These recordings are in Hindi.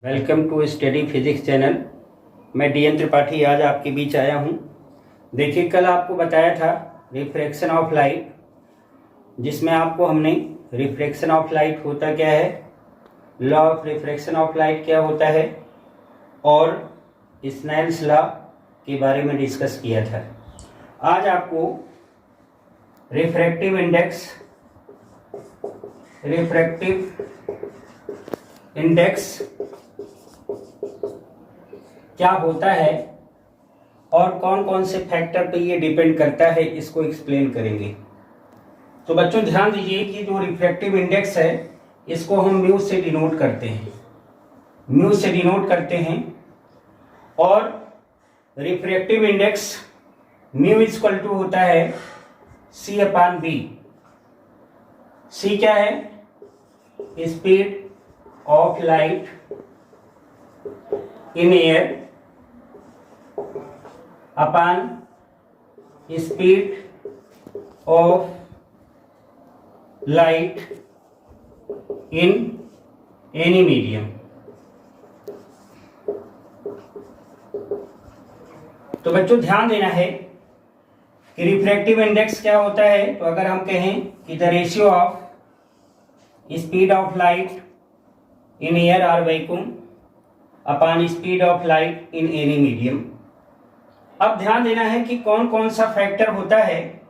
Welcome to study physics channel. मैं डीएन त्रिपाठी आज आपके बीच आया हूँ। देखिए, कल आपको बताया था रिफ्रैक्शन ऑफ लाइट, जिसमें आपको हमने रिफ्रैक्शन ऑफ लाइट होता क्या है, law of refraction of light क्या होता है और स्नेल्स लॉ के बारे में डिस्कस किया था। आज आपको रिफ्रैक्टिव इंडेक्स क्या होता है और कौन कौन से फैक्टर पे ये डिपेंड करता है, इसको एक्सप्लेन करेंगे। तो बच्चों ध्यान दीजिए कि जो रिफ्रैक्टिव इंडेक्स है इसको हम म्यू से डिनोट करते हैं और refractive index mu equal to होता है C अपॉन B। C क्या है? Speed of light in air upon speed of light in any medium. तो बच्चों ध्यान देना है कि रिफ्रैक्टिव इंडेक्स क्या होता है। तो अगर हम कहें कि the ratio of speed of light in air और vacuum upon speed of light in any medium. अब ध्यान देना है कि कौन कौन सा फैक्टर होता है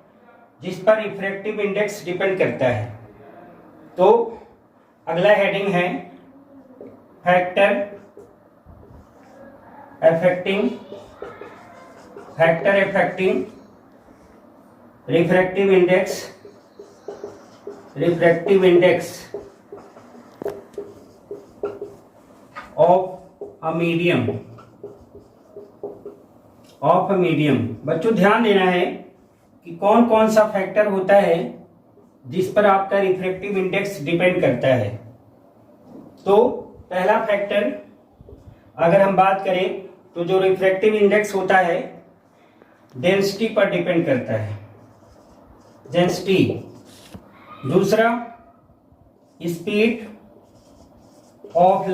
जिस पर रिफ्रैक्टिव इंडेक्स डिपेंड करता है। तो अगला हेडिंग है factor affecting refractive index of a medium. बच्चों ध्यान देना है कि कौन कौन सा फैक्टर होता है जिस पर आपका रिफ्रैक्टिव इंडेक्स डिपेंड करता है। तो पहला फैक्टर अगर हम बात करें तो जो रिफ्रैक्टिव इंडेक्स होता है डेंसिटी पर डिपेंड करता है, डेंसिटी। दूसरा स्पीड ऑफ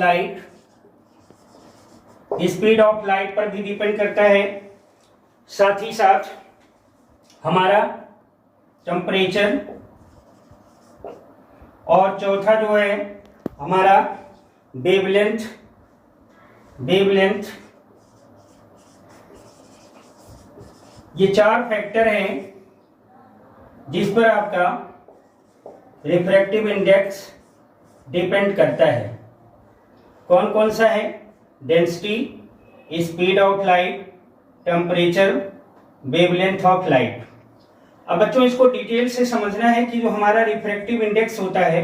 लाइट पर भी डिपेंड करता है। साथ ही साथ हमारा टेम्परेचर और चौथा जो है हमारा वेवलेंथ। ये चार फैक्टर हैं जिस पर आपका रिफ्रैक्टिव इंडेक्स डिपेंड करता है। कौन कौन सा है? Density, speed of light, temperature, wavelength of light. अब बच्चों इसको डिटेल से समझना है कि जो हमारा रिफ्रैक्टिव इंडेक्स होता है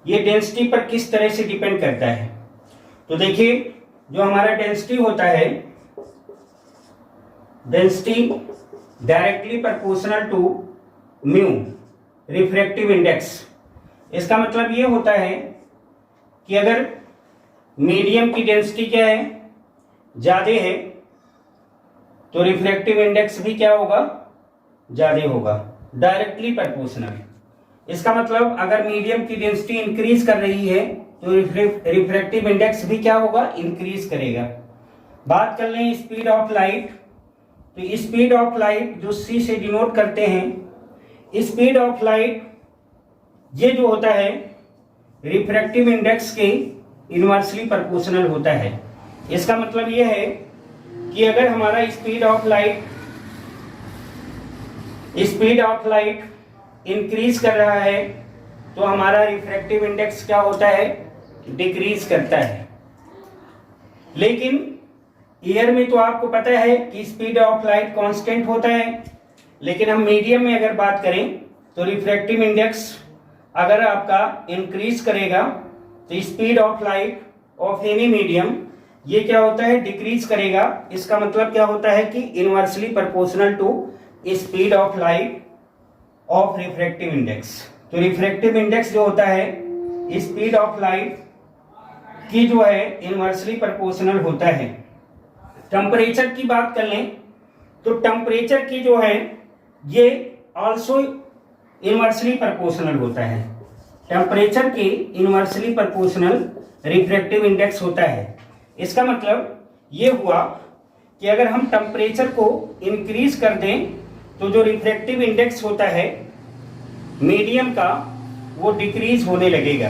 ये डेंसिटी पर किस तरह से डिपेंड करता है। तो देखिए, जो हमारा डेंसिटी होता है, density directly proportional to mu refractive index. इसका मतलब ये होता है कि अगर मीडियम की डेंसिटी क्या है, ज्यादा है, तो रिफ्रैक्टिव इंडेक्स भी क्या होगा? ज्यादा होगा, डायरेक्टली प्रोपोर्शनल। इसका मतलब अगर मीडियम की डेंसिटी इंक्रीज कर रही है तो रिफ्रैक्टिव इंडेक्स भी क्या होगा? इंक्रीज करेगा। बात कर लें स्पीड ऑफ लाइट, तो स्पीड ऑफ लाइट जो C से डिनोट करते हैं, स्पीड ऑफ लाइट ये जो होता है रिफ्रैक्टिव इंडेक्स के इनवर्सली प्रोपोर्शनल होता है। इसका मतलब यह है कि अगर हमारा स्पीड ऑफ लाइट इंक्रीज कर रहा है तो हमारा रिफ्रैक्टिव इंडेक्स क्या होता है? डिक्रीज करता है। लेकिन एयर में तो आपको पता है कि स्पीड ऑफ लाइट कांस्टेंट होता है, लेकिन हम मीडियम में अगर बात करें तो रिफ्रैक्टिव इंडेक्स अगर आपका इंक्रीज करेगा तो speed of light of any medium ये क्या होता है? डिक्रीज करेगा। इसका मतलब क्या होता है कि inversely proportional to speed of light of refractive index. तो रिफ्रैक्टिव इंडेक्स जो होता है स्पीड ऑफ लाइट की जो है इनवर्सली प्रोपोर्शनल होता है। टेम्परेचर की बात कर लें तो टेम्परेचर की जो है ये आल्सो इनवर्सली प्रोपोर्शनल होता है। टेम्परेचर के इनवर्सली प्रोपोर्शनल रिफ्रैक्टिव इंडेक्स होता है। इसका मतलब ये हुआ कि अगर हम टेम्परेचर को इंक्रीज कर दें तो जो रिफ्रैक्टिव इंडेक्स होता है मीडियम का वो डिक्रीज होने लगेगा।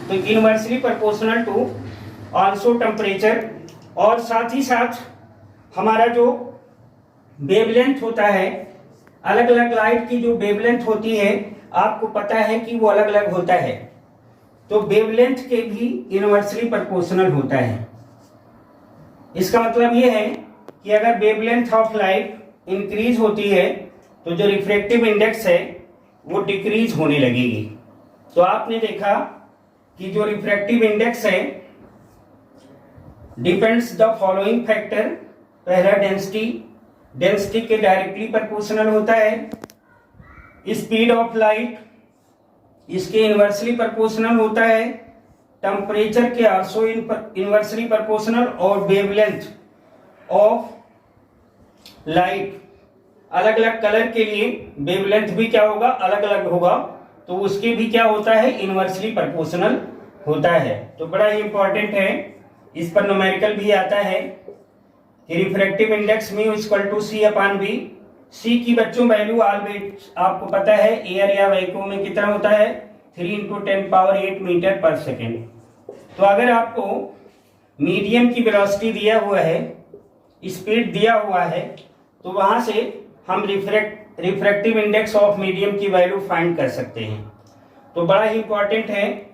तो inversely proportional to also temperature, और साथ ही साथ हमारा जो वेवलेंथ होता है, अलग अलग लाइट की जो वेवलेंथ होती है आपको पता है कि वो अलग अलग होता है, तो वेवलेंथ के भी इनवर्सली प्रोपोर्शनल होता है। इसका मतलब ये है कि अगर वेवलेंथ ऑफ लाइट इंक्रीज होती है तो जो रिफ्रैक्टिव इंडेक्स है वो डिक्रीज होने लगेगी। तो आपने देखा कि जो रिफ्रैक्टिव इंडेक्स है डिपेंड्स द फॉलोइंग फैक्टर। पहला डेंसिटी, डेंसिटी के डायरेक्टली प्रोपोर्शनल होता है। स्पीड ऑफ लाइट इसके इनवर्सली प्रोपोर्शनल होता है। टेम्परेचर के आल्सो इनवर्सली प्रोपोर्शनल, और वेवलेंथ ऑफ लाइट, अलग अलग कलर के लिए वेवलेंथ भी क्या होगा, अलग अलग होगा, तो उसके भी क्या होता है, इनवर्सली प्रोपोर्शनल होता है। तो बड़ा ही इंपॉर्टेंट है, इस पर न्यूमेरिकल भी आता है कि refractive index mu equal to C upon B. सी की बच्चों वैल्यू ऑलवेज आपको पता है एयर या वैक्यूम में कितना होता है, 3 × 10⁸ मीटर पर सेकेंड। तो अगर आपको मीडियम की वेलोसिटी दिया हुआ है, स्पीड दिया हुआ है, तो वहां से हम रिफ्रैक्टिव इंडेक्स ऑफ मीडियम की वैल्यू फाइंड कर सकते हैं। तो बड़ा ही इंपॉर्टेंट है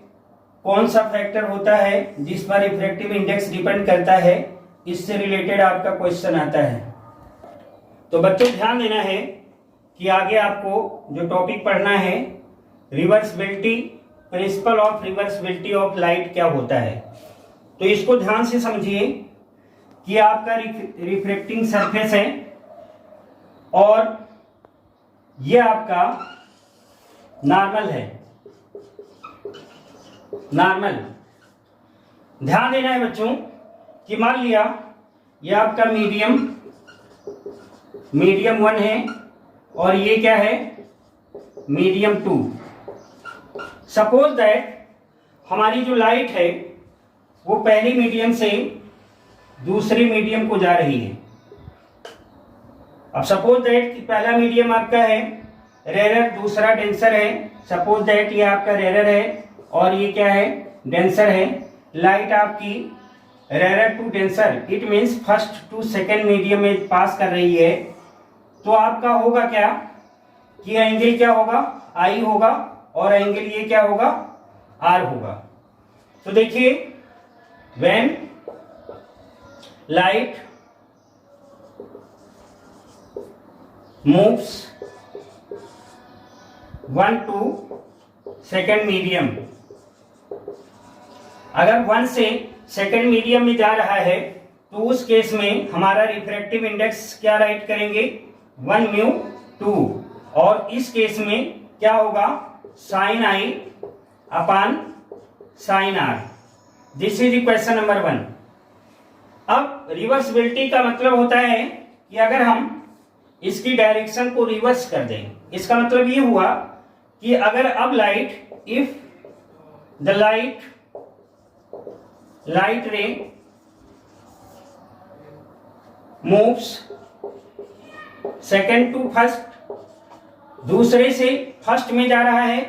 कौन सा फैक्टर होता है जिस पर रिफ्रैक्टिव इंडेक्स डिपेंड करता है, इससे रिलेटेड आपका क्वेश्चन आता है। तो बच्चों ध्यान देना है कि आगे आपको जो टॉपिक पढ़ना है reversibility, principle of reversibility of light क्या होता है। तो इसको ध्यान से समझिए कि आपका रिफ्रैक्टिंग सरफेस है और ये आपका नॉर्मल है। नॉर्मल, ध्यान देना है बच्चों कि मान लिया ये आपका मीडियम 1 है और ये क्या है, मीडियम 2। सपोज दैट हमारी जो लाइट है वो पहली मीडियम से दूसरी मीडियम को जा रही है। अब सपोज दैट कि पहला मीडियम आपका है रेयर, दूसरा डेंसर है। सपोज दैट ये आपका रेयर है और ये क्या है, डेंसर है। लाइट आपकी rare to denser, it means first to second medium में पास कर रही है। तो आपका होगा क्या कि एंगल क्या होगा, आई होगा, और एंगल ये क्या होगा, आर होगा। तो देखिए when light moves 1 to second medium, अगर 1 से सेकेंड मीडियम में जा रहा है तो उस केस में हमारा रिफ्रैक्टिव इंडेक्स क्या राइट करेंगे, 1μ2, और इस केस में क्या होगा, sin i upon sin r। This is equation number 1। अब रिवर्सिबिलिटी का मतलब होता है कि अगर हम इसकी डायरेक्शन को रिवर्स कर दें, इसका मतलब ये हुआ कि अगर अब light, if the light ray moves second to first, दूसरे से फर्स्ट में जा रहा है,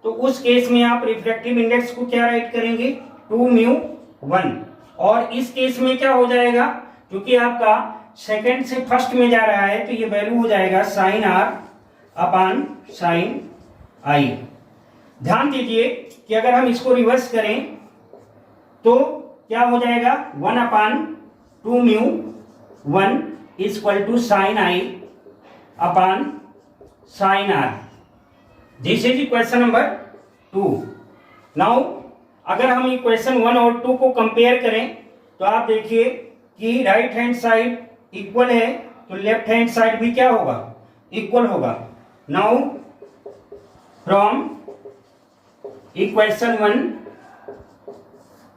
तो उस केस में आप रिफ्रैक्टिव इंडेक्स को क्या राइट करेंगे, 2μ1। और इस केस में क्या हो जाएगा, क्योंकि आपका सेकेंड से फर्स्ट में जा रहा है तो ये वैल्यू हो जाएगा sin r upon sin i। ध्यान दीजिए कि अगर हम इसको रिवर्स करें तो क्या हो जाएगा, 1/2μ1 equal to sin i upon sin r। This is equation number 2। Now अगर हम इक्वेशन 1 और 2 को कंपेयर करें तो आप देखिए कि राइट हैंड साइड इक्वल है तो लेफ्ट हैंड साइड भी क्या होगा, इक्वल होगा। Now from equation 1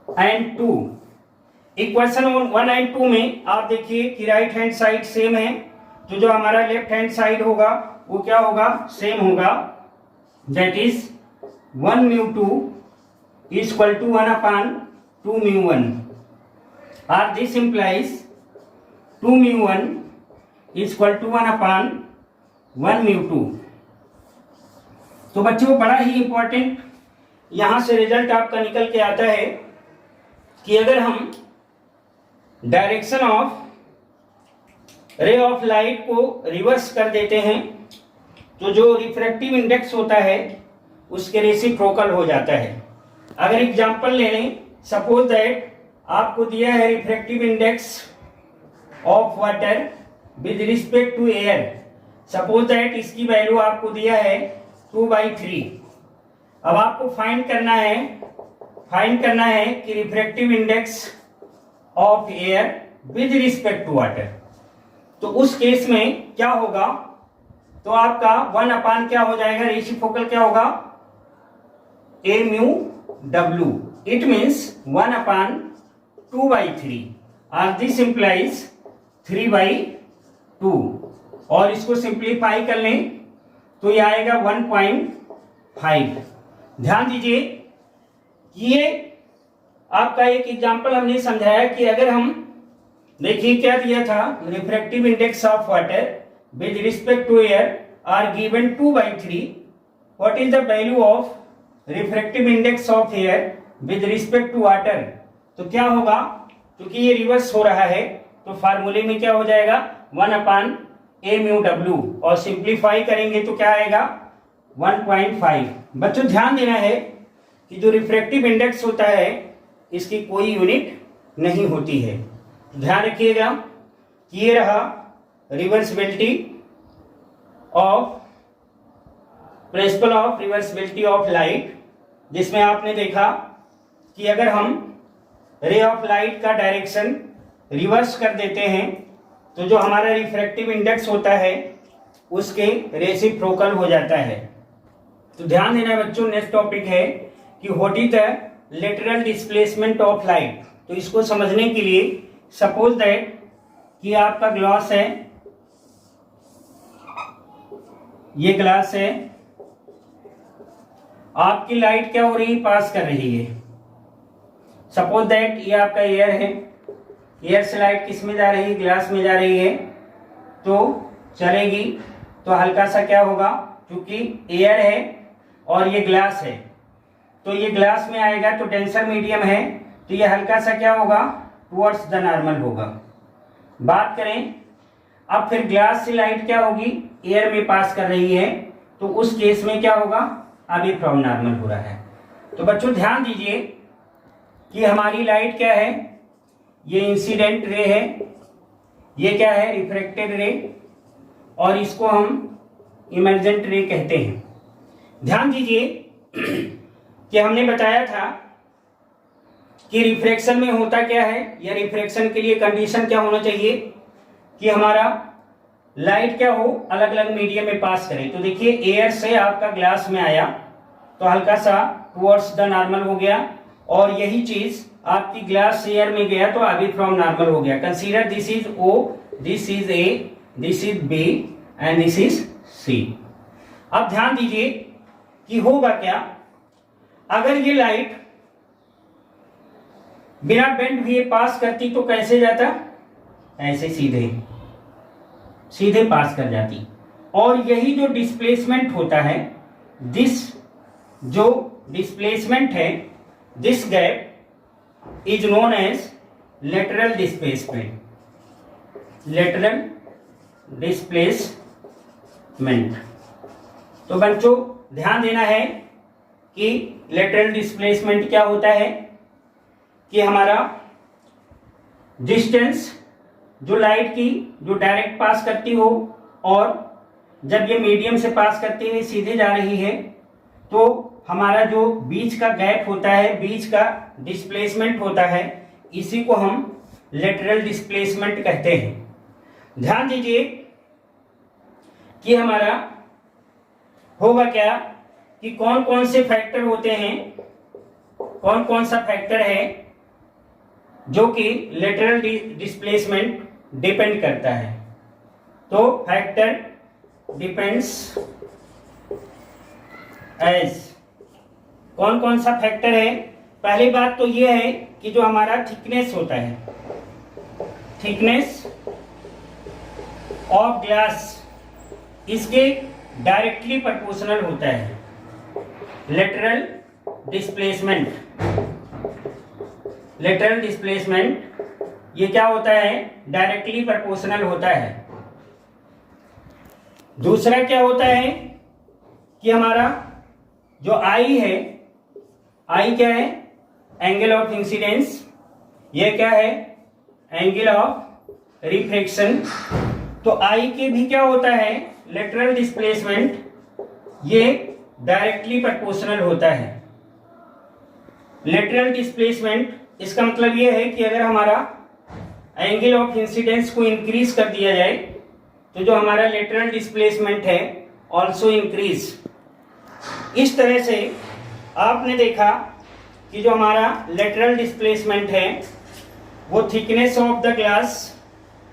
and 2, equation 1 and 2 में आप देखिए कि राइट हैंड साइड सेम है, तो जो हमारा लेफ्ट हैंड साइड होगा वो क्या होगा, सेम होगा। That is 1 mu 2 is equal to 1 upon 2 mu 1, or this implies 2 mu 1 is equal to 1 upon 1 mu 2। तो बच्चों बड़ा ही इंपॉर्टेंट यहां से रिजल्ट आपका निकल के आता है कि अगर हम direction of ray of light को रिवर्स कर देते हैं तो जो रिफ्रैक्टिव इंडेक्स होता है उसके रेसिप्रोकल हो जाता है। अगर एग्जांपल ले लें, सपोज दैट आपको दिया है refractive index of water with respect to air, suppose that इसकी वैल्यू आपको दिया है 2/3। अब आपको फाइंड करना है कि refractive index of air with respect to water. तो उस केस में क्या होगा, तो आपका 1 अपान क्या हो जाएगा, रेसिप्रोकल क्या होगा, a mu w, it means 1 अपान 2/3, और दिस इंप्लाइज 3/2। और इसको सिंप्लीफाई कर लें तो ये आएगा 1.5। ध्यान दीजिए ये आपका एक एग्जांपल हमने समझाया कि अगर हम देखिए क्या दिया था, refractive index of water with respect to air are given 2/3, what is the value of refractive index of air with respect to water. तो क्या होगा, क्योंकि ये रिवर्स हो रहा है तो फार्मूले में क्या हो जाएगा 1 अपान a म्यू w, और सिंप्लीफाई करेंगे तो क्या आएगा 1.5। बच्चों ध्यान देना है कि जो रिफ्रैक्टिव इंडेक्स होता है इसकी कोई यूनिट नहीं होती है। ध्यान रखिएगा कि ये रहा reversibility of principle of reversibility of light, जिसमें आपने देखा कि अगर हम रे ऑफ लाइट का डायरेक्शन रिवर्स कर देते हैं तो जो हमारा रिफ्रैक्टिव इंडेक्स होता है उसके रेसिप्रोकल हो जाता है। तो ध्यान देना बच्चों, नेक्स्ट टॉपिक है कि what is the lateral displacement of light. तो इसको समझने के लिए सपोज दैट कि आपका ग्लास है, ये ग्लास है, आपकी लाइट क्या हो रही है, पास कर रही है। सपोज दैट ये आपका एयर है, एयर से लाइट किस में जा रही है, ग्लास में जा रही है, तो चलेगी तो हल्का सा क्या होगा, क्योंकि एयर है और ये ग्लास है तो ये ग्लास में आएगा तो डेंसर मीडियम है तो ये हल्का सा क्या होगा, टुवर्ड्स द नॉर्मल होगा। बात करें अब फिर ग्लास से लाइट क्या होगी, एयर में पास कर रही है तो उस केस में क्या होगा, अभी फ्रॉम नॉर्मल हो रहा है। तो बच्चों ध्यान दीजिए कि हमारी लाइट क्या है, ये इंसिडेंट रे है, ये क्या है, रिफ्रैक्टेड रे, और इसको हम इमर्जेंट रे कहते हैं। ध्यान दीजिए कि हमने बताया था कि रिफ्रैक्शन में होता क्या है, या रिफ्रैक्शन के लिए कंडीशन क्या होना चाहिए कि हमारा लाइट क्या हो, अलग अलग मीडियम में पास करे। तो देखिए एयर से आपका ग्लास में आया तो हल्का सा टुवर्ड्स द नॉर्मल हो गया, और यही चीज आपकी ग्लास एयर में गया तो अभी फ्रॉम नॉर्मल हो गया। Consider this is O, this is A, this is B and this is C। अब ध्यान दीजिए कि होगा क्या, अगर ये लाइट बिना बेंड हुए पास करती तो कैसे जाता, ऐसे सीधे सीधे पास कर जाती। और यही जो डिस्प्लेसमेंट होता है, दिस जो डिस्प्लेसमेंट है, this gap is known as lateral displacement, lateral displacement। तो बच्चों ध्यान देना है कि lateral displacement क्या होता है कि हमारा डिस्टेंस जो लाइट की जो डायरेक्ट पास करती हो और जब ये मीडियम से पास करती हुई सीधे जा रही है तो हमारा जो बीच का गैप होता है, बीच का डिस्प्लेसमेंट होता है, इसी को हम लेटरल डिस्प्लेसमेंट कहते हैं। ध्यान दीजिए कि हमारा होगा क्या कि कौन कौन से फैक्टर होते हैं, कौन कौन सा फैक्टर है जो कि लेटरल डिस्प्लेसमेंट डिपेंड करता है। तो फैक्टर डिपेंड्स एज कौन कौन सा फैक्टर है? पहली बात तो ये है कि जो हमारा थिकनेस होता है, थिकनेस ऑफ ग्लास, इसके डायरेक्टली प्रोपोर्शनल होता है लेटरल डिस्प्लेसमेंट। लेटरल डिस्प्लेसमेंट ये क्या होता है? डायरेक्टली प्रोपोर्शनल होता है। दूसरा क्या होता है कि हमारा जो आई है, आई क्या है? Angle of incidence. ये क्या है? Angle of refraction. तो आई के भी क्या होता है? लेटरल डिस्प्लेसमेंट, ये डायरेक्टली प्रोपोर्शनल होता है। लेटरल डिस्प्लेसमेंट इसका मतलब ये है कि अगर हमारा एंगल ऑफ इंसिडेंस को इंक्रीज कर दिया जाए तो जो हमारा लेटरल डिस्प्लेसमेंट है ऑल्सो इंक्रीज। इस तरह से आपने देखा कि जो हमारा लेटरल डिस्प्लेसमेंट है वो थिकनेस ऑफ द ग्लास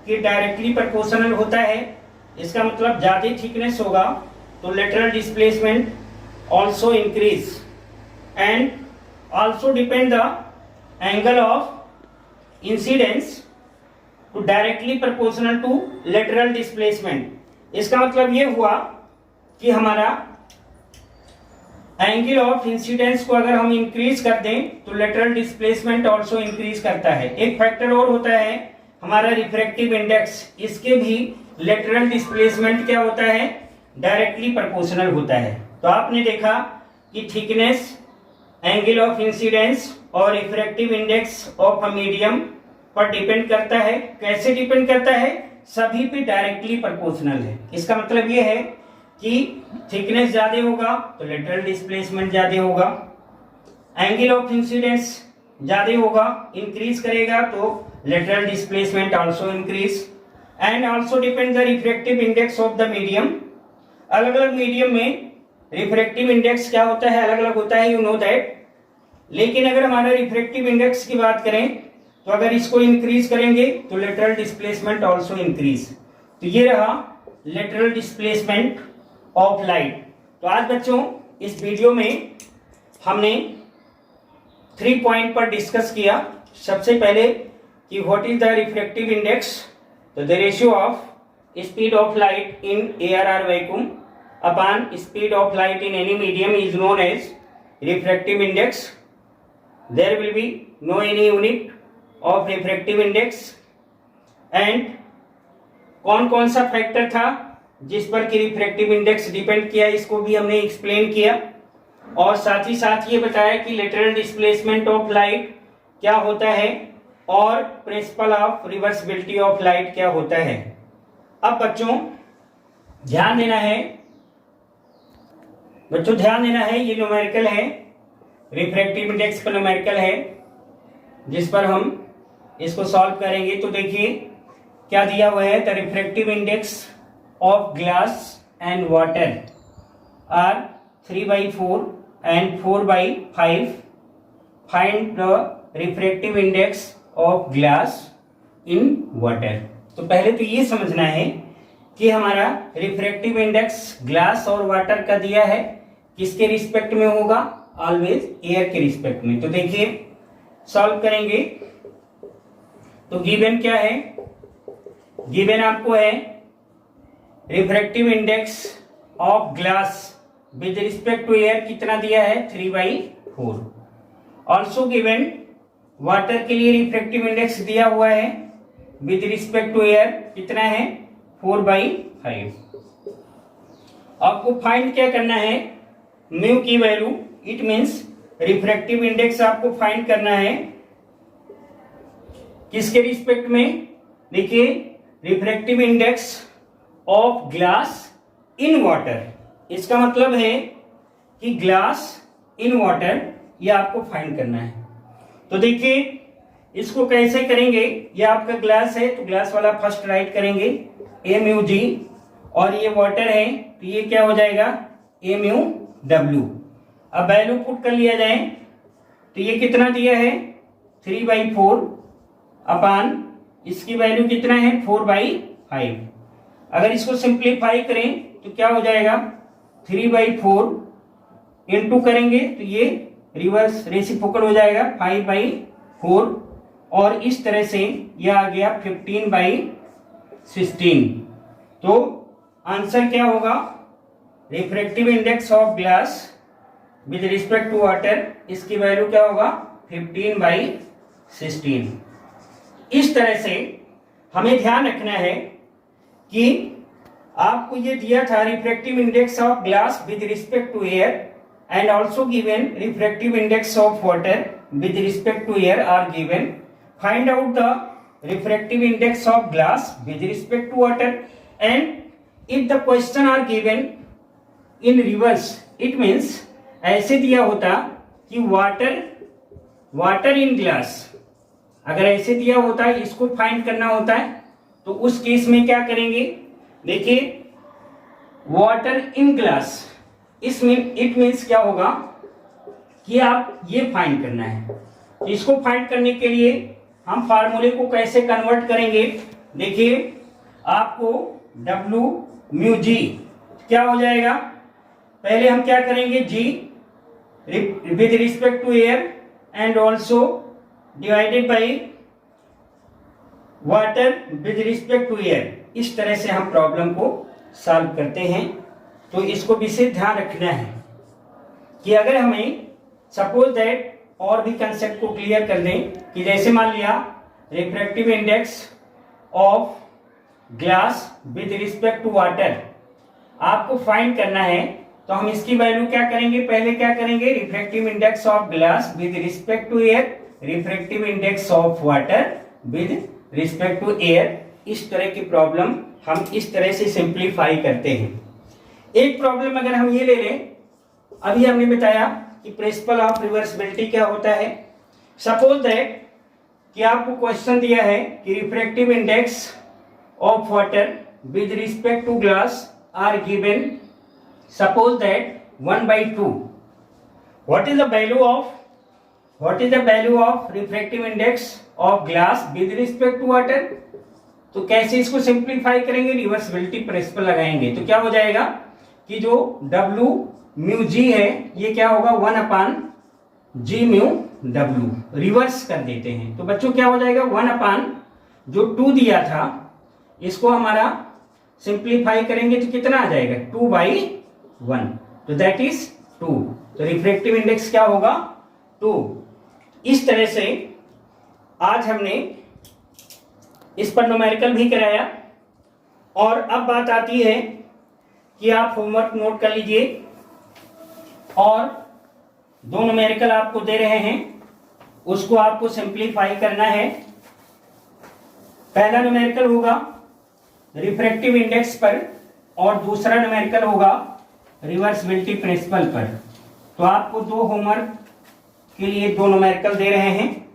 की डायरेक्टली प्रोपोर्शनल होता है। इसका मतलब ज्यादा थिकनेस होगा तो lateral displacement also increase and also depend the angle of incidence to directly proportional to lateral displacement. इसका मतलब ये हुआ कि हमारा एंगल ऑफ इंसिडेंस को अगर हम इंक्रीज कर दें तो लेटरल डिस्प्लेसमेंट ऑल्सो इंक्रीज करता है। एक फैक्टर और होता है हमारा रिफ्रैक्टिव इंडेक्स, इसके भी लेटरल डिस्प्लेसमेंट क्या होता है? डायरेक्टली प्रोपोर्शनल होता है। तो आपने देखा कि थिकनेस, एंगल ऑफ इंसिडेंस और refractive index of a medium पर डिपेंड करता है। कैसे डिपेंड करता है? सभी पे डायरेक्टली प्रोपोर्शनल है। इसका मतलब ये है कि थिकनेस ज्यादा होगा तो लेटरल डिस्प्लेसमेंट ज्यादा होगा, एंगल ऑफ इंसिडेंस ज्यादा होगा, इंक्रीज करेगा तो lateral displacement also increase and also depend the refractive index of the medium. अलग अलग मीडियम में रिफ्रैक्टिव इंडेक्स क्या होता है? अलग अलग होता है, यू नो दैट। लेकिन अगर हमारा रिफ्रैक्टिव इंडेक्स की बात करें तो अगर इसको इंक्रीज करेंगे तो लेटरल डिस्प्लेसमेंट आल्सो इंक्रीज। तो ये रहा लेटरल डिस्प्लेसमेंट ऑफ लाइट। तो आज बच्चों इस वीडियो में हमने 3 पॉइंट पर डिस्कस किया। सबसे पहले कि what is the refractive index, तो the ratio of speed of light in air vacuum upon speed of light in any medium is known as refractive index. There will be no any unit of refractive index and कौन कौन सा फैक्टर था जिस पर कि रिफ्रैक्टिव इंडेक्स डिपेंड किया, इसको भी हमने एक्सप्लेन किया। और साथ ही साथ ये बताया कि लेटरल डिस्प्लेसमेंट ऑफ लाइट क्या होता है और principle of reversibility of light क्या होता है। अब बच्चों ध्यान देना है, ये न्यूमेरिकल है, रिफ्रैक्टिव इंडेक्स का न्यूमेरिकल है जिस पर हम इसको सॉल्व करेंगे। तो देखिए क्या दिया हुआ है, the refractive index of glass and water are 3/4 and 4/5. Find the refractive index of glass in water. तो पहले तो ये समझना है कि हमारा रिफ्रैक्टिव इंडेक्स ग्लास और वाटर का दिया है, किसके रिस्पेक्ट में होगा? ऑलवेज एयर के रिस्पेक्ट में। तो देखिए सॉल्व करेंगे तो गिवन क्या है? गिवन आपको है refractive index of glass with respect to air कितना दिया है? 3/4। ऑल्सो गिवन वाटर के लिए रिफ्रैक्टिव इंडेक्स दिया हुआ है विद रिस्पेक्ट टू एयर कितना है? 4/5। आपको फाइंड क्या करना है? म्यू की value, it means refractive index आपको फाइंड करना है किसके रिस्पेक्ट में? देखिए refractive index of glass in water, इसका मतलब है कि ग्लास इन वाटर ये आपको फाइंड करना है। तो देखिए इसको कैसे करेंगे? ये आपका ग्लास है तो ग्लास वाला फर्स्ट राइट करेंगे MUG, और ये वाटर है तो ये क्या हो जाएगा? MUW। अब वैल्यू पुट कर लिया जाए तो ये कितना दिया है? 3/4 अपान इसकी वैल्यू कितना है? 4/5। अगर इसको सिंप्लीफाई करें तो क्या हो जाएगा? 3/4 इंटू करेंगे तो ये रिवर्स रेसिप्रोकल हो जाएगा 5/4 और इस तरह से यह आ गया 15/16। तो आंसर क्या होगा? Refractive index of glass with respect to water, इसकी वैल्यू क्या होगा? 15/16। इस तरह से हमें ध्यान रखना है कि आपको ये दिया था refractive index of glass with respect to air and also given refractive index of water with respect to air are given. Find out the refractive index of glass with respect to water and if the question are given in reverse, it means ऐसे दिया होता कि वाटर इन ग्लास, अगर ऐसे दिया होता है इसको फाइंड करना होता है तो उस केस में क्या करेंगे? देखिए water in glass, it means क्या होगा कि आप ये फाइंड करना है। इसको फाइंड करने के लिए हम फार्मूले को कैसे कन्वर्ट करेंगे? देखिए आपको W म्यू जी क्या हो जाएगा? पहले हम क्या करेंगे? G with respect to air and also divided by water with respect to air. इस तरह से हम प्रॉब्लम को सॉल्व करते हैं। तो इसको विशेष ध्यान रखना है कि अगर हमें सपोज दैट और भी कंसेप्ट को क्लियर कर दें कि जैसे मान लिया refractive index of glass with respect to water आपको फाइंड करना है, तो हम इसकी वैल्यू क्या करेंगे? पहले क्या करेंगे? Refractive index of glass with respect to air, refractive index of water with respect to air. इस तरह की प्रॉब्लम हम इस तरह से सिंप्लीफाई करते हैं। एक प्रॉब्लम अगर हम ये ले लें, अभी हमने बताया कि प्रिंसिपल ऑफ रिवर्सिबिलिटी क्या होता है। सपोज दैट कि आपको क्वेश्चन दिया है कि refractive index of water with respect to glass are given, suppose that 1/2। What is the value of refractive index of glass with respect to water? तो कैसे इसको सिंप्लीफाई करेंगे? रिवर्सिबिलिटी प्रिंसिपल लगाएंगे तो क्या हो जाएगा कि जो W म्यू जी है ये क्या होगा? 1/G mu W। रिवर्स कर देते हैं तो बच्चों क्या हो जाएगा? 1 जो 2 दिया था इसको हमारा सिंप्लीफाई करेंगे तो कितना आ जाएगा? 2/1, तो दैट इज 2। तो रिफ्रैक्टिव इंडेक्स क्या होगा? 2। इस तरह से आज हमने इस पर न्यूमेरिकल भी कराया। और अब बात आती है कि आप होमवर्क नोट कर लीजिए और 2 न्यूमेरिकल आपको दे रहे हैं, उसको आपको सिंप्लीफाई करना है। पहला न्यूमेरिकल होगा रिफ्रैक्टिव इंडेक्स पर और दूसरा न्यूमेरिकल होगा रिवर्सिबिलिटी प्रिंसिपल पर। तो आपको 2 होमवर्क के लिए 2 न्यूमेरिकल दे रहे हैं।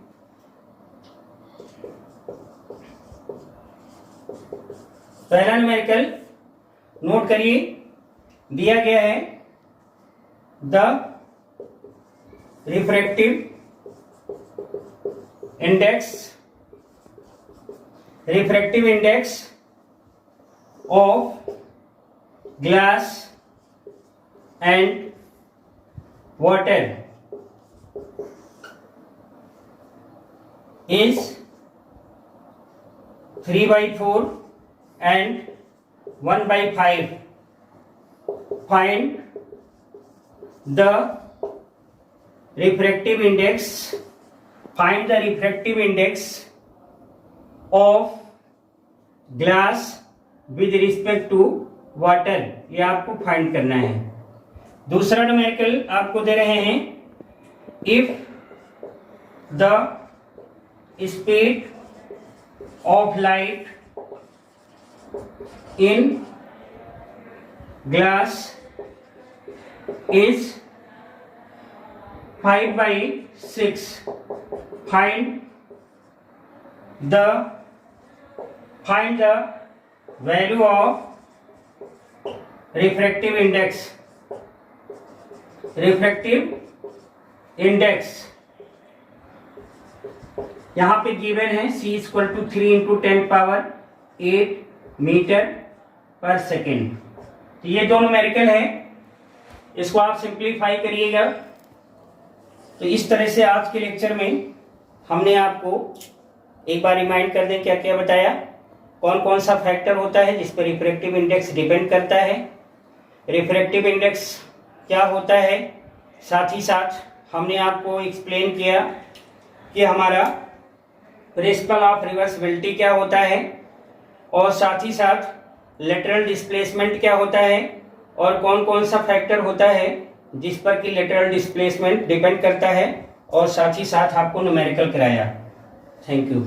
पहला न्यूमेरिकल नोट करिए, दिया गया है the refractive index of glass and water is 3/4 and 1/5. Find the refractive index. Find the refractive index of glass with respect to water. ये आपको फाइंड करना है। दूसरा न्यूमेरिकल आपको दे रहे हैं if the speed of light in glass is 5/6, find the value of refractive index यहां पे गिवन है C = 3 × 10⁸ मीटर पर सेकेंड। तो ये 2 न्यूमेरिकल है, इसको आप सिंप्लीफाई करिएगा। तो इस तरह से आज के लेक्चर में हमने आपको एक बार रिमाइंड कर दें क्या क्या बताया, कौन कौन सा फैक्टर होता है जिस पर रिफ्रैक्टिव इंडेक्स डिपेंड करता है, रिफ्रैक्टिव इंडेक्स क्या होता है, साथ ही साथ हमने आपको एक्सप्लेन किया कि हमारा प्रिंसिपल ऑफ रिवर्सिबिलिटी क्या होता है, और साथ ही साथ लेटरल डिस्प्लेसमेंट क्या होता है, और कौन कौन सा फैक्टर होता है जिस पर कि लेटरल डिस्प्लेसमेंट डिपेंड करता है, और साथ ही साथ आपको न्यूमेरिकल कराया। Thank you.